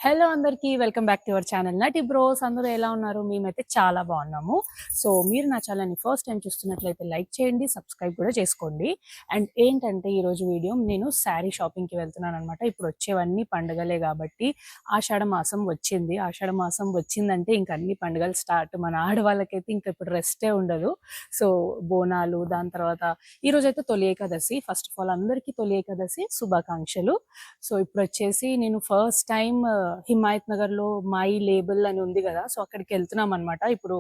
Hello అందరికీ welcome back to our channel నటి bros. అందరూ ఎలా ఉన్నారు? మేమైతే చాలా బాగున్నాము. సో మీరు నా ఛానల్ని ఫస్ట్ టైం చూస్తున్నట్లయితే లైక్ చేయండి, సబ్స్క్రైబ్ కూడా చేసుకోండి. అండ్ ఏంటంటే ఈరోజు వీడియో నేను శారీ షాపింగ్కి వెళ్తున్నాను అనమాట. ఇప్పుడు వచ్చేవన్నీ పండుగలే కాబట్టి ఆషాఢ మాసం వచ్చింది. ఆషాఢ మాసం వచ్చిందంటే ఇంక అన్ని పండుగలు స్టార్ట్. మన ఆడవాళ్ళకైతే ఇంకా ఇప్పుడు రెస్టే ఉండదు. సో బోనాలు, దాని తర్వాత ఈరోజు అయితే తొలి ఏకాదశి. ఫస్ట్ ఆఫ్ ఆల్ అందరికీ తొలి ఏకాదశి శుభాకాంక్షలు. సో ఇప్పుడు వచ్చేసి నేను ఫస్ట్ టైం హిమాయత్ నగర్ లో మై లేబుల్ అని ఉంది కదా, సో అక్కడికి వెళ్తున్నాం అనమాట. ఇప్పుడు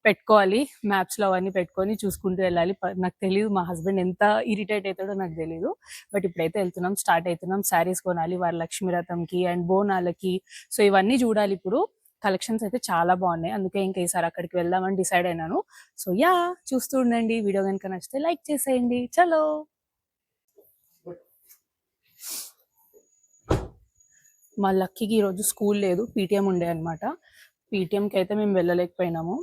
పెట్టుకోవాలి, మ్యాప్స్ లో అవన్నీ పెట్టుకొని చూసుకుంటూ వెళ్ళాలి. నాకు తెలియదు మా హస్బెండ్ ఎంత ఇరిటేట్ అవుతాడో నాకు తెలియదు. బట్ ఇప్పుడైతే వెళ్తున్నాం, స్టార్ట్ అవుతున్నాం. శారీస్ కొనాలి వరలక్ష్మి రథంకి అండ్ బోనాలకి. సో ఇవన్నీ చూడాలి. ఇప్పుడు కలెక్షన్స్ అయితే చాలా బాగున్నాయి, అందుకే ఇంకా ఈసారి అక్కడికి వెళ్దామని డిసైడ్ అయినాను. సో యా, చూస్తూ ఉండండి. వీడియో కనుక నచ్చితే లైక్ చేసేయండి. చలో. మా లక్కీకి ఈరోజు స్కూల్ లేదు, పీటీఎం ఉండే అనమాట. పీటీఎంకి అయితే మేము వెళ్ళలేకపోయినాము.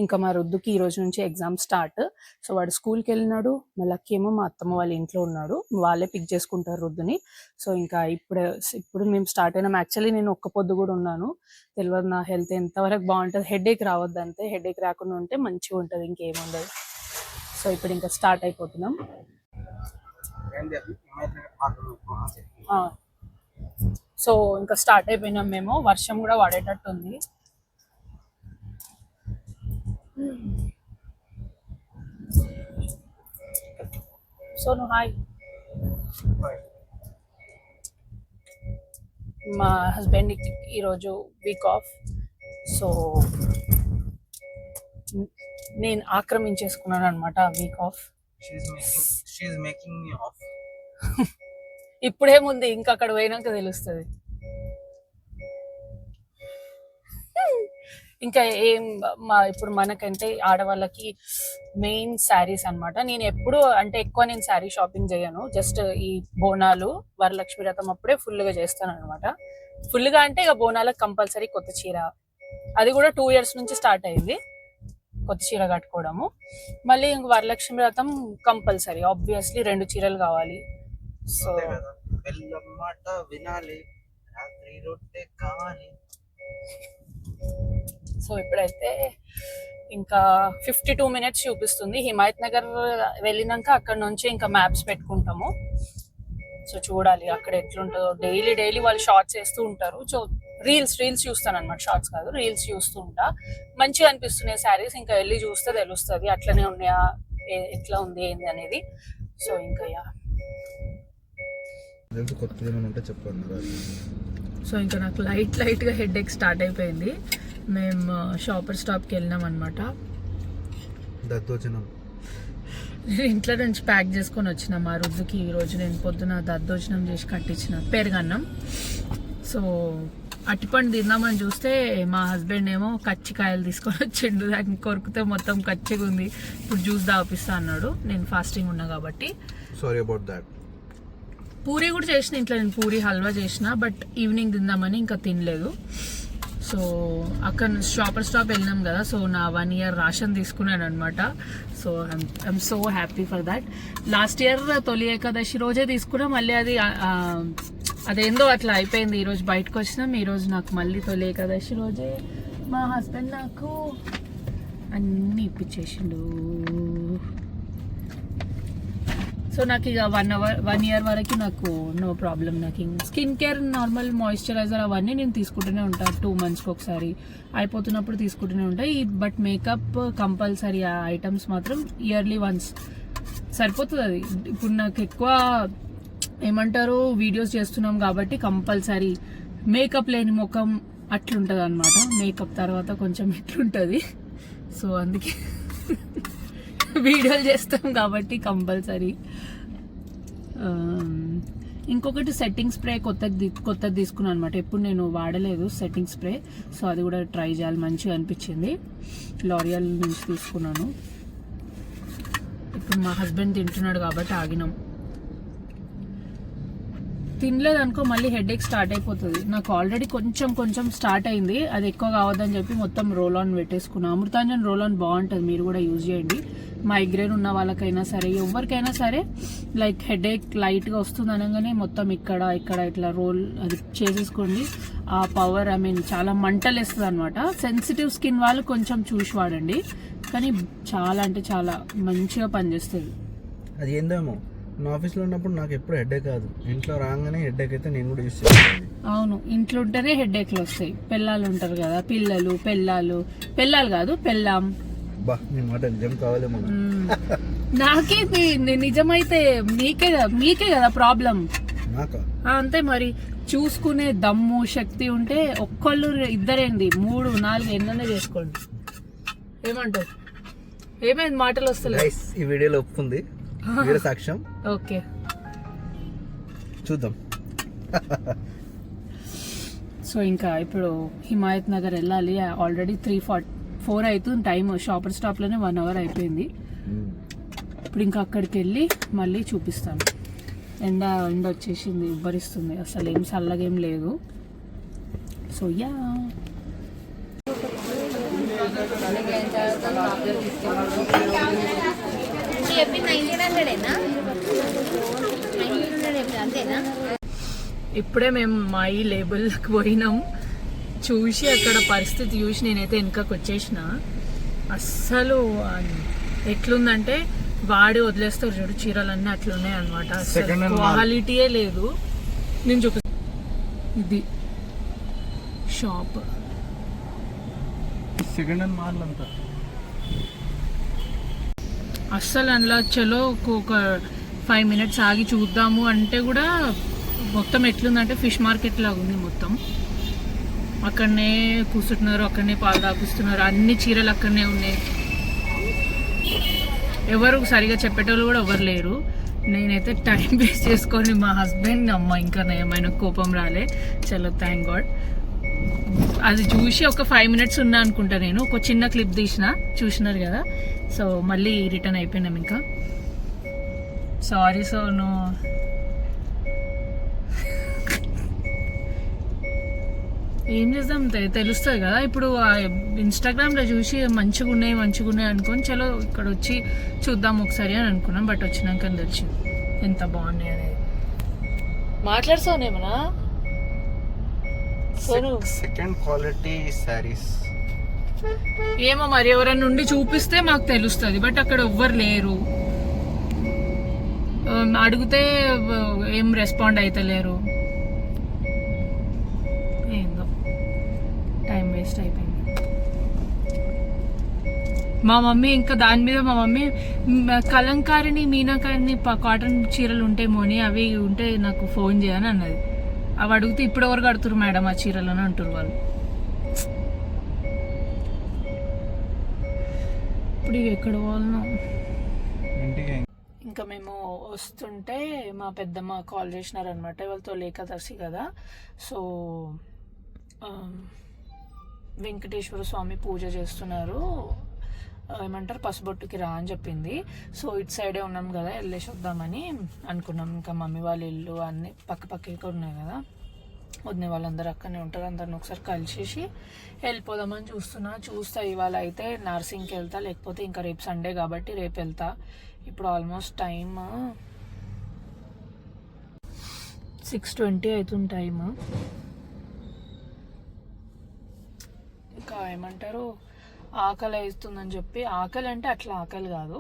ఇంకా మా రుద్దుకి ఈ రోజు నుంచి ఎగ్జామ్ స్టార్ట్. సో వాడు స్కూల్కి వెళ్ళినాడు. మా లక్కీ ఏమో మా అత్తమ్మ వాళ్ళ ఇంట్లో ఉన్నాడు. వాళ్ళే పిక్ చేసుకుంటారు రుద్దుని. సో ఇంకా ఇప్పుడు మేము స్టార్ట్ అయినాం. యాక్చువల్లీ నేను ఒక్క పొద్దు కూడా ఉన్నాను. తెలియదు నా హెల్త్ ఎంతవరకు బాగుంటుంది. హెడేక్ రావద్దు అంతే, హెడేక్ రాకుండా ఉంటే మంచిగా ఉంటుంది, ఇంకేముండదు. సో ఇప్పుడు ఇంకా స్టార్ట్ అయిపోతున్నాం. సో ఇంకా స్టార్ట్ అయిపోయినాం మేము. వర్షం కూడా పడేటట్టు ఉంది. సోను హాయ్. మా హస్బెండ్ ఈరోజు వీక్ ఆఫ్. సో నేను ఆక్రమించేసుకున్నాను అనమాట ఆ వీక్ ఆఫ్. ఇప్పుడేముంది, ఇంకా అక్కడ పోయినాక తెలుస్తుంది. ఇంకా ఏం ఇప్పుడు మనకంటే ఆడవాళ్ళకి మెయిన్ శారీస్ అనమాట. నేను ఎప్పుడు అంటే ఎక్కువ నేను శారీ షాపింగ్ చేయను. జస్ట్ ఈ బోనాలు, వరలక్ష్మి రథం అప్పుడే ఫుల్గా చేస్తాను అనమాట. ఫుల్గా అంటే ఇక బోనాలకు కంపల్సరీ కొత్త చీర. అది కూడా 2 years నుంచి స్టార్ట్ అయింది కొత్త చీర కట్టుకోవడము. మళ్ళీ ఇంక వరలక్ష్మి రథం కంపల్సరీ, ఆబ్వియస్లీ 2 చీరలు కావాలి. సో సో ఇప్పుడైతే ఇంకా 52 minutes చూపిస్తుంది. హిమాయత్ నగర్ వెళ్ళినాక అక్కడ నుంచి ఇంకా మ్యాప్స్ పెట్టుకుంటాము. సో చూడాలి అక్కడ ఎట్లుంటుందో. డైలీ వాళ్ళు షార్ట్స్ వేస్తూ ఉంటారు. సో రీల్స్ చూస్తాను అనమాట, షార్ట్స్ కాదు, రీల్స్ చూస్తూ ఉంటా. మంచిగా అనిపిస్తున్నాయి శారీస్. ఇంకా వెళ్ళి చూస్తే తెలుస్తుంది అట్లనే ఉన్నాయా, ఎట్లా ఉంది ఏంది అనేది. సో ఇంకా సో ఇంకా నాకు లైట్గా హెడేక్ స్టార్ట్ అయిపోయింది. మేము షాపర్ స్టాప్కి వెళ్ళినాం అనమాట. ఇంట్లో నుంచి ప్యాక్ చేసుకొని వచ్చిన మా రుద్దుకి. ఈరోజు నేను పొద్దున దద్దోజనం చేసి కట్టించిన పెరుగన్నం. సో అట్టిపండు తిందామని చూస్తే మా హస్బెండ్ ఏమో కచ్చికాయలు తీసుకొని వచ్చిండు. దాన్ని కొరికితే మొత్తం కచ్చిగా ఉంది, ఇప్పుడు జ్యూస్ దాపిస్తా అన్నాడు. నేను ఫాస్టింగ్ ఉన్నా కాబట్టి. Sorry about that. పూరి కూడా చేసిన ఇంట్లో, నేను పూరి హల్వా చేసిన, బట్ ఈవినింగ్ తిందామని ఇంకా తినలేదు. సో అక్కడ షాపర్ స్టాప్ వెళ్ళినాం కదా, సో నా 1 year రేషన్ తీసుకున్నాను అనమాట. So I'm so happy for that. Last year తొలి ఏకాదశి రోజే తీసుకున్నా, మళ్ళీ అదేందో అట్లా అయిపోయింది. ఈరోజు బయటకు వచ్చినాం. ఈరోజు నాకు మళ్ళీ తొలి ఏకాదశి రోజే మా హస్బెండ్ నాకు అన్నీ ఇప్పించేసిండు. సో నాకు ఇక 1 year వరకు నాకు నో ప్రాబ్లం. నాకు స్కిన్ కేర్, నార్మల్ మాయిశ్చరైజర్ అవన్నీ నేను తీసుకుంటూనే ఉంటాను. 2 monthsకి ఒకసారి అయిపోతున్నప్పుడు తీసుకుంటూనే ఉంటాయి. బట్ మేకప్ కంపల్సరీ ఆ ఐటమ్స్ మాత్రం ఇయర్లీ వన్స్ సరిపోతుంది. అది ఇప్పుడు నాకు ఎక్కువ ఏమంటారు, వీడియోస్ చేస్తున్నాం కాబట్టి కంపల్సరీ మేకప్ లేని ముఖం అట్లుంటుంది అనమాట. మేకప్ తర్వాత కొంచెం ఇట్లుంటుంది. సో అందుకే వీడియోలు చేస్తాం కాబట్టి కంపల్సరీ. ఇంకొకటి సెట్టింగ్ స్ప్రే కొత్తది తీసుకున్నాను అనమాట. ఎప్పుడు నేను వాడలేదు సెట్టింగ్ స్ప్రే. సో అది కూడా ట్రై చేయాలి, మంచిగా అనిపించింది. లారియల్ నుంచి తీసుకున్నాను. ఇప్పుడు మా హస్బెండ్ తింటున్నాడు కాబట్టి ఆగినాం. తినలేదు అనుకో మళ్ళీ హెడేక్ స్టార్ట్ అయిపోతుంది. నాకు ఆల్రెడీ కొంచెం స్టార్ట్ అయింది. అది ఎక్కువ కావద్దని చెప్పి మొత్తం రోల్ ఆన్ పెట్టేసుకున్నాను. అమృతాంజన్ రోల్ ఆన్ బాగుంటుంది, మీరు కూడా యూజ్ చేయండి. మైగ్రేన్ ఉన్న వాళ్ళకైనా సరే ఎవరికైనా సరే లైక్ హెడేక్ లైట్గా వస్తుంది అనగానే మొత్తం ఇక్కడ ఇట్లా రోల్ అది చేసేసుకోండి. ఆ పవర్ చాలా మంటలు వేస్తుంది అనమాట. సెన్సిటివ్ స్కిన్ వాళ్ళు కొంచెం చూసి వాడండి, కానీ చాలా అంటే చాలా మంచిగా పనిచేస్తుంది. అది ఏందేమో నా ఆఫీస్లో ఉన్నప్పుడు నాకు ఎప్పుడు హెడేక్ కాదు, ఇంట్లో రాగానే హెడేక్ అయితే నేను కూడా యూస్ చేస్తాను. అవును, ఇంట్లో ఉంటేనే హెడేక్లు వస్తాయి. పిల్లలు ఉంటారు కదా, పెళ్ళాలు కాదు పెళ్ళాం. బా నీ మాట నిజం కావాలేమో. నాకే నిజమైతే మీకే కదా ప్రాబ్లం. నాకా అంతే మరి. చూసుకునే దమ్ము శక్తి ఉంటే ఒక్కళ్ళు ఇద్దరేంది 3 4 ఎన్నైనా చేసుకోండి. ఏమంటావు? ఏమైంది మాటలు వస్తలేదు? ఈ వీడియోలో ఒప్పుకుంది, వీడియో సాక్ష్యం. ఓకే చూద్దాం. సో ఇంకా ఇప్పుడు హిమాయత్ నగర్ వెళ్ళాలి. ఆల్రెడీ 3:44 అవుతుంది టైం. షాపర్ స్టాప్లోనే 1 అవర్ అయిపోయింది. ఇప్పుడు ఇంకా అక్కడికి వెళ్ళి మళ్ళీ చూపిస్తాను. ఎండ వచ్చేసింది, ఉబ్బరిస్తుంది, అసలు ఏం చల్లగేం లేదు. సో యా ఇప్పుడే మేము మా ఈ లేబుల్కి పోయినాం. చూసి అక్కడ పరిస్థితి చూసి నేనైతే వెనకకి వచ్చేసిన. అస్సలు ఎట్లుందంటే వాడి వదిలేస్తారు చూడు చీరలన్నీ అట్లున్నాయి అనమాట. అసలు క్వాలిటీయే లేదు. నేను ఇది షాప్ సెకండ్ హ్యాండ్ మాల్ అంతా అస్సలు అందులో చలో ఒక 5 minutes ఆగి చూద్దాము అంటే కూడా మొత్తం ఎట్లుందంటే ఫిష్ మార్కెట్ లాగా ఉంది మొత్తం. అక్కడనే కూర్చుంటున్నారు, అక్కడనే పాలు తాపిస్తున్నారు, అన్ని చీరలు అక్కడనే ఉన్నాయి. ఎవరు సరిగా చెప్పేటోళ్ళు కూడా ఎవరు లేరు. నేనైతే టైం వేస్ట్ చేసుకొని మా హస్బెండ్ ఇంకా ఏమైనా కోపం రాలే. చలో థ్యాంక్ గాడ్. అది చూసి ఒక 5 minutes ఉన్నా అనుకుంటా. నేను ఒక చిన్న క్లిప్ చూసినారు కదా. సో మళ్ళీ రిటర్న్ అయిపోయినాం. ఇంకా సారీ సోను. ఏం చేద్దాం, తెలుస్తుంది కదా. ఇప్పుడు ఇన్స్టాగ్రామ్లో చూసి మంచిగా ఉన్నాయి అనుకొని చలో ఇక్కడ వచ్చి చూద్దాం ఒకసారి అని అనుకున్నాం. బట్ వచ్చినాక తెలిసింది ఎంత బాగున్నాయి అనేది. మాట్లాడుతావునేమన్నా సెకండ్ క్వాలిటీ సారీస్ ఏమో మరి, ఎవరైనా నుండి చూపిస్తే మాకు తెలుస్తుంది. బట్ అక్కడ ఎవ్వరు లేరు, అడిగితే ఏం రెస్పాండ్ అయితలేరు. ఏందో టైం వేస్ట్ అయిపోయింది. మా మమ్మీ ఇంకా దాని మీద మా మమ్మీ కలంకారిని మీనాకారిని కాటన్ చీరలు ఉంటాయి మోని, అవి ఉంటే నాకు ఫోన్ చేయని అన్నది. అవి అడిగితే ఇప్పుడు ఎవరు కడుతురు మేడం ఆ చీరలు అని అంటారు వాళ్ళు. ఇప్పుడు ఎక్కడ వాళ్ళను. ఇంకా మేము వస్తుంటే మా పెద్దమ్మ కాల్ చేసినారనమాట. వాళ్ళతో ఏకాదశి కదా. సో వెంకటేశ్వర స్వామి పూజ చేస్తున్నారు, ఏమంటారు పసుబొట్టుకి రా అని చెప్పింది. సో ఇటు సైడే ఉన్నాం కదా, వెళ్ళేసి వద్దామని అనుకున్నాం. ఇంకా మమ్మీ వాళ్ళ ఇల్లు అన్నీ పక్కకే ఉన్నాయి కదా, వదిన వాళ్ళందరూ అక్కడనే ఉంటారు. అందరిని ఒకసారి కలిసేసి వెళ్ళిపోదామని చూస్తా. ఇవాళ అయితే నర్సింగ్కి వెళ్తా, లేకపోతే ఇంకా రేపు సండే కాబట్టి రేపు వెళ్తా. ఇప్పుడు ఆల్మోస్ట్ టైమ్ 6:20 అవుతుంది టైమ్. ఇంకా ఏమంటారు ఆకలి అవుతుందని చెప్పి, ఆకలి అంటే అట్లా ఆకలి కాదు,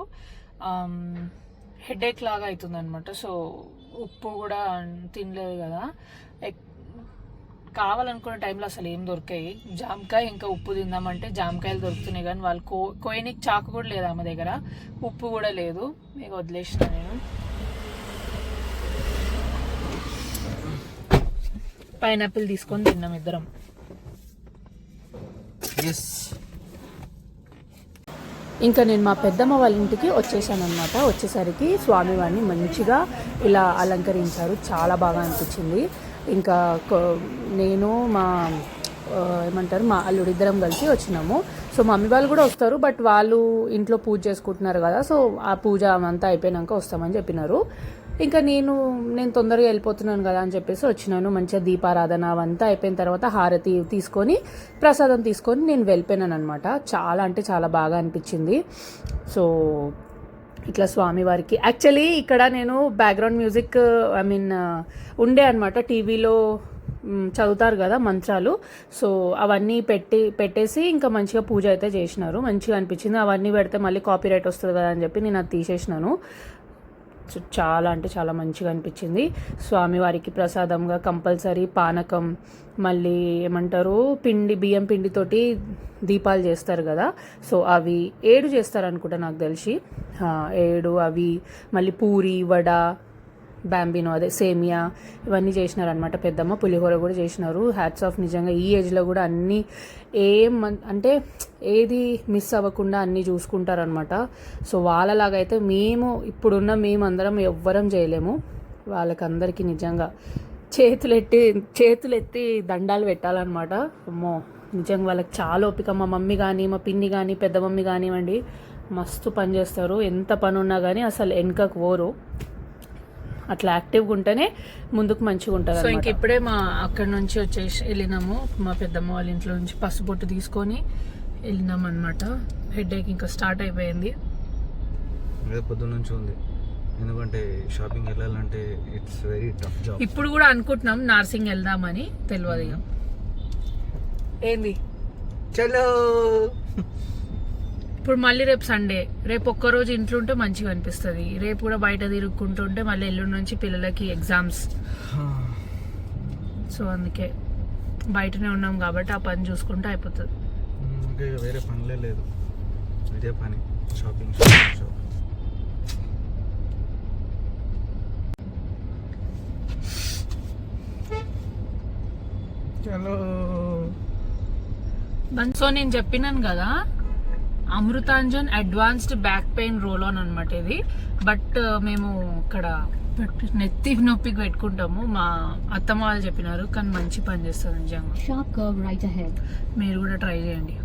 హెడేక్ లాగా అవుతుంది అనమాట. సో ఉప్పు కూడా తినలేదు కదా, కావాలనుకున్న టైంలో అసలు ఏం దొరికాయి. జామకాయ ఇంకా ఉప్పు తిందామంటే జామకాయలు దొరుకుతున్నాయి, కానీ వాళ్ళు కోయనికి చాకు కూడా లేదు ఆమె దగ్గర, ఉప్పు కూడా లేదు. మీకు వదిలేసిన నేను. పైనాపిల్ తీసుకొని తిన్నాం ఇద్దరం. ఇంకా నేను మా పెద్దమ్మ వాళ్ళ ఇంటికి వచ్చేసాను అనమాట. వచ్చేసరికి స్వామివారిని మంచిగా ఇలా అలంకరించారు, చాలా బాగా అనిపించింది. ఇంకా నేను మా మా అల్లుడిద్దరం కలిసి వచ్చినాము. సో మమ్మీ వాళ్ళు కూడా వస్తారు, బట్ వాళ్ళు ఇంట్లో పూజ చేసుకుంటున్నారు కదా. సో ఆ పూజ అంతా అయిపోయినాక వస్తామని చెప్పినారు. ఇంకా నేను తొందరగా వెళ్ళిపోతున్నాను కదా అని చెప్పేసి వచ్చినాను. మంచిగా దీపారాధన అవంతా అయిపోయిన తర్వాత హారతి తీసుకొని ప్రసాదం తీసుకొని నేను వెళ్ళిపోయినాను అనమాట. చాలా అంటే చాలా బాగా అనిపించింది. సో ఇట్లా స్వామివారికి యాక్చువల్లీ ఇక్కడ నేను బ్యాక్గ్రౌండ్ మ్యూజిక్ ఉండే అనమాట టీవీలో చదువుతారు కదా మంత్రాలు. సో అవన్నీ పెట్టేసి ఇంకా మంచిగా పూజ అయితే చేసినారు. మంచిగా అనిపించింది. అవన్నీ పెడితే మళ్ళీ కాపీరైట్ వస్తుంది కదా అని చెప్పి నేను అది తీసేసినాను. సో చాలా అంటే చాలా మంచిగా అనిపించింది. స్వామివారికి ప్రసాదంగా కంపల్సరీ పానకం, మళ్ళీ ఏమంటారు బియ్యం పిండితోటి దీపాలు చేస్తారు కదా. సో అవి 7 చేస్తారు అనుకుంటా నాకు తెలిసి, 7 అవి. మళ్ళీ పూరి, వడ, బ్యాంబినో అదే సేమియా ఇవన్నీ చేసినారనమాట. పెద్దమ్మ పులిహోర కూడా చేసినారు. హ్యాట్స్ ఆఫ్ నిజంగా ఈ ఏజ్లో కూడా అన్నీ అంటే ఏది మిస్ అవ్వకుండా అన్నీ చూసుకుంటారనమాట. సో వాళ్ళలాగైతే ఇప్పుడున్న మేమందరం ఎవ్వరం చేయలేము. వాళ్ళకందరికీ నిజంగా చేతులెత్తి దండాలు పెట్టాలన్నమాట. అమ్మో నిజంగా వాళ్ళకి చాలా ఓపిక. మా మమ్మీ కానీ, మా పిన్ని కానీ, పెద్ద మమ్మీ కానివ్వండి, మస్తు పని చేస్తారు. ఎంత పని ఉన్నా కానీ అసలు వెనకకు పోరు. అట్లా యాక్టివ్గా ఉంటేనే ముందుకు మంచిగా ఉంటుంది. సో ఇంక ఇప్పుడే అక్కడి నుంచి వెళ్ళినాము. మా పెద్దమ్మ వాళ్ళ ఇంట్లో నుంచి పసుపొట్టు తీసుకొని వెళ్ళినాం అనమాట. హెడేక్ ఇంకా స్టార్ట్ అయిపోయింది. పొద్దున్న నుంచి ఉంది, ఎందుకంటే షాపింగ్ వెళ్ళాలంటే ఇట్స్ వెరీ టఫ్ జాబ్. ఇప్పుడు కూడా అనుకుంటున్నాం నార్సింగ్ వెళ్దామని, తెలియదు ఇక ఏంది. చలో ఇప్పుడు మళ్ళీ రేపు సండే, రేపు ఒక్కరోజు ఇంట్లో ఉంటే మంచిగా అనిపిస్తుంది. రేపు కూడా బయట తిరుగుకుంటుంటే మళ్ళీ ఎల్లుండి నుంచి పిల్లలకి ఎగ్జామ్స్. సో అందుకే బయటనే ఉన్నాం కాబట్టి ఆ పని చూసుకుంటే అయిపోతుంది. వేరే పనిలే లేదు, ఇదే పని, షాపింగ్. సో నేను చెప్పినాను కదా, Amrutanjan advanced back pain roll on అనమాట ఇది. బట్ మేము ఇక్కడ నెత్తి నొప్పికి పెట్టుకుంటాము. మా అత్తమ్మ వాళ్ళు చెప్పినారు, కానీ మంచి పని చేస్తుంది నిజంగా. మీరు కూడా ట్రై చేయండి.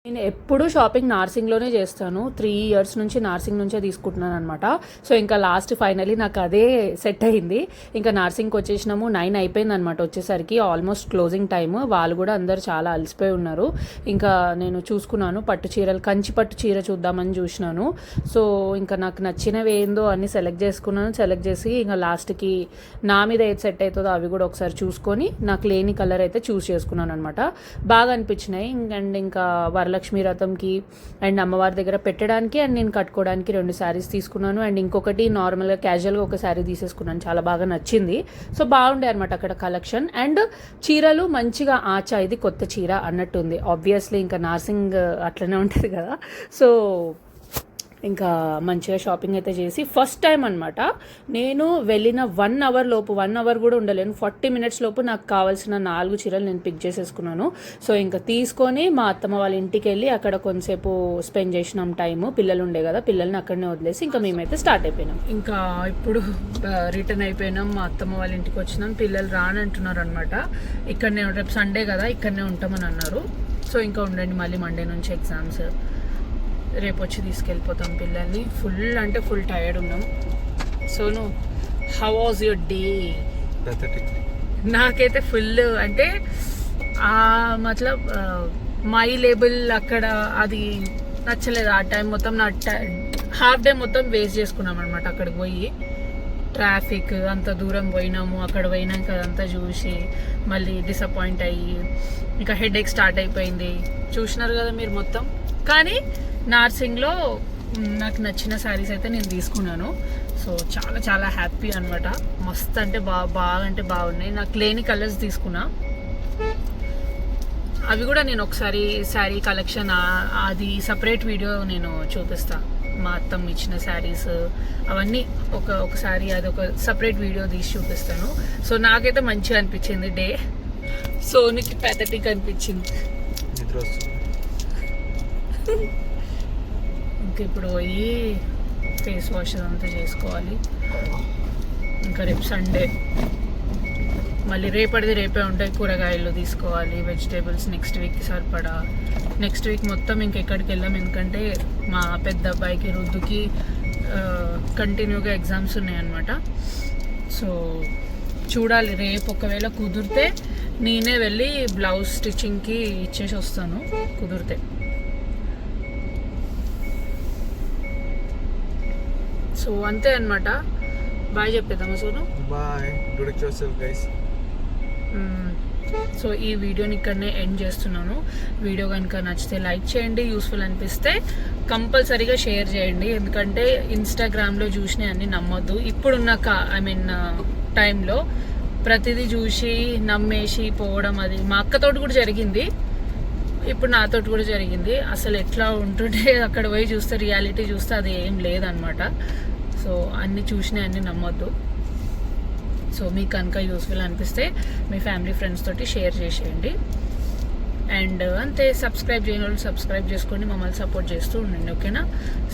నేను ఎప్పుడు షాపింగ్ నార్సింగ్లోనే చేస్తాను. 3 years నుంచి నార్సింగ్ నుంచే తీసుకుంటున్నాను అనమాట. సో ఇంకా లాస్ట్ ఫైనలీ నాకు అదే సెట్ అయింది. ఇంకా నార్సింగ్కి వచ్చేసినాము. 9 అయిపోయింది అనమాట వచ్చేసరికి, ఆల్మోస్ట్ క్లోజింగ్ టైమ్. వాళ్ళు కూడా అందరు చాలా అలసిపోయి ఉన్నారు. ఇంకా నేను చూసుకున్నాను పట్టు చీరలు, కంచి పట్టు చీర చూద్దామని చూసినాను. సో ఇంకా నాకు నచ్చినవి ఏందో అన్ని సెలెక్ట్ చేసుకున్నాను. సెలెక్ట్ చేసి ఇంకా లాస్ట్కి నా మీద ఏది సెట్ అవుతుందో అవి కూడా ఒకసారి చూసుకొని నాకు లేని కలర్ అయితే చూస్ చేసుకున్నాను అనమాట. బాగా అనిపించినాయి. అండ్ ఇంకా వరలక్ష్మి రథంకి అండ్ అమ్మవారి దగ్గర పెట్టడానికి అండ్ నేను కట్టుకోవడానికి 2 శారీస్ తీసుకున్నాను. అండ్ ఇంకొకటి నార్మల్గా క్యాజువల్గా ఒక శారీ తీసేసుకున్నాను. చాలా బాగా నచ్చింది. సో బాగుండే అనమాట అక్కడ కలెక్షన్. అండ్ చీరలు మంచిగా ఆచా ఇది కొత్త చీర అన్నట్టుంది. ఆబ్వియస్లీ ఇంకా నార్సింగ్ అట్లనే ఉంటుంది కదా. సో ఇంకా మంచిగా షాపింగ్ అయితే చేసి ఫస్ట్ టైం అనమాట నేను వెళ్ళిన 1 hour లోపు, 1 hour కూడా ఉండలేను, 40 minutes లోపు నాకు కావాల్సిన 4 చీరలు నేను పిక్ చేసేసుకున్నాను. సో ఇంకా తీసుకొని మా అత్తమ్మ వాళ్ళ ఇంటికి వెళ్ళి అక్కడ కొంతసేపు స్పెండ్ చేసినాం టైము. పిల్లలు ఉండే కదా, పిల్లల్ని అక్కడనే వదిలేసి ఇంకా మేమైతే స్టార్ట్ అయిపోయినాం. ఇంకా ఇప్పుడు రిటర్న్ అయిపోయినాం. మా అత్తమ్మ వాళ్ళ ఇంటికి వచ్చినాం. పిల్లలు రానంటున్నారు అనమాట. ఇక్కడనే రేపు సండే కదా, ఇక్కడనే ఉంటామని అన్నారు. సో ఇంకా ఉండండి, మళ్ళీ మండే నుంచి ఎగ్జామ్స్. రేపు వచ్చి తీసుకెళ్ళిపోతాం పిల్లల్ని. ఫుల్ అంటే ఫుల్ టైర్డ్ ఉన్నాం. Sonu, how was your day? నాకైతే ఫుల్ అంటే మతలబ్ మై లేబుల్ అక్కడ అది నచ్చలేదు. ఆ టైం మొత్తం నా హాఫ్ డే మొత్తం వేస్ట్ చేసుకున్నాం అనమాట. అక్కడికి పోయి ట్రాఫిక్ అంత దూరం పోయినాము. అక్కడ పోయినాక అదంతా చూసి మళ్ళీ డిసప్పాయింట్ అయ్యి ఇంకా హెడేక్ స్టార్ట్ అయిపోయింది. చూసినారు కదా మీరు మొత్తం. కానీ నార్సింగ్లో నాకు నచ్చిన శారీస్ అయితే నేను తీసుకున్నాను. సో చాలా చాలా హ్యాపీ అనమాట. మస్త్ అంటే బాగా బాగున్నాయి. నాకు లేని కలర్స్ తీసుకున్నా. అవి కూడా నేను ఒకసారి శారీ కలెక్షన్ అది సపరేట్ వీడియో నేను చూపిస్తాను. మా అత్తమ్మ ఇచ్చిన శారీస్ అవన్నీ ఒకసారి అది ఒక సపరేట్ వీడియో తీసి చూపిస్తాను. సో నాకైతే మంచిగా అనిపించింది డే. సోనికి ప్యాథటిక్ అనిపించింది. ఇంకా ఇప్పుడు పోయి ఫేస్ వాష్ అంతా చేసుకోవాలి. ఇంకా రేపు సండే, మళ్ళీ రేపటిది రేపే ఉంటాయి. కూరగాయలు తీసుకోవాలి, వెజిటేబుల్స్ నెక్స్ట్ వీక్కి సరిపడా. నెక్స్ట్ వీక్ మొత్తం ఇంకెక్కడికి వెళ్ళాం, ఎందుకంటే మా పెద్ద అబ్బాయికి రుద్దుకి కంటిన్యూగా ఎగ్జామ్స్ ఉన్నాయన్నమాట. సో చూడాలి, రేపు ఒకవేళ కుదిరితే నేనే వెళ్ళి బ్లౌజ్ స్టిచ్చింగ్కి ఇచ్చేసి వస్తాను కుదిరితే. సో అంతే అన్నమాట. బాయ్ చెప్పేద్దామా Sonu? Bye. Do it yourself, guys. So ఈ వీడియోని ఇక్కడనే ఎండ్ చేస్తున్నాను. వీడియో కనుక నచ్చితే లైక్ చేయండి, యూస్ఫుల్ అనిపిస్తే కంపల్సరీగా షేర్ చేయండి. ఎందుకంటే ఇన్స్టాగ్రామ్లో చూసినవి అన్నీ నమ్మొద్దు. ఇప్పుడున్న టైంలో ప్రతిదీ చూసి నమ్మేసి పోవడం, అది మా అక్కతోటి కూడా జరిగింది, ఇప్పుడు నాతోటి కూడా జరిగింది. అసలు ఎట్లా ఉంటుంటే అక్కడ పోయి చూస్తే, రియాలిటీ చూస్తే అది ఏం లేదనమాట. సో అన్నీ చూసినవి అన్నీ నమ్మొద్దు. సో మీకు కనుక యూస్ఫుల్ అనిపిస్తే మీ ఫ్యామిలీ ఫ్రెండ్స్ తోటి షేర్ చేసేయండి. అండ్ అంతే, సబ్స్క్రైబ్ చేయని వాళ్ళు సబ్స్క్రైబ్ చేసుకోండి, మమ్మల్ని సపోర్ట్ చేస్తూ ఉండండి. ఓకేనా?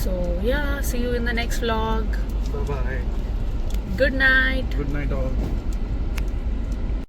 So yeah, see you in the next vlog. Bye bye. Good night. Good night, all.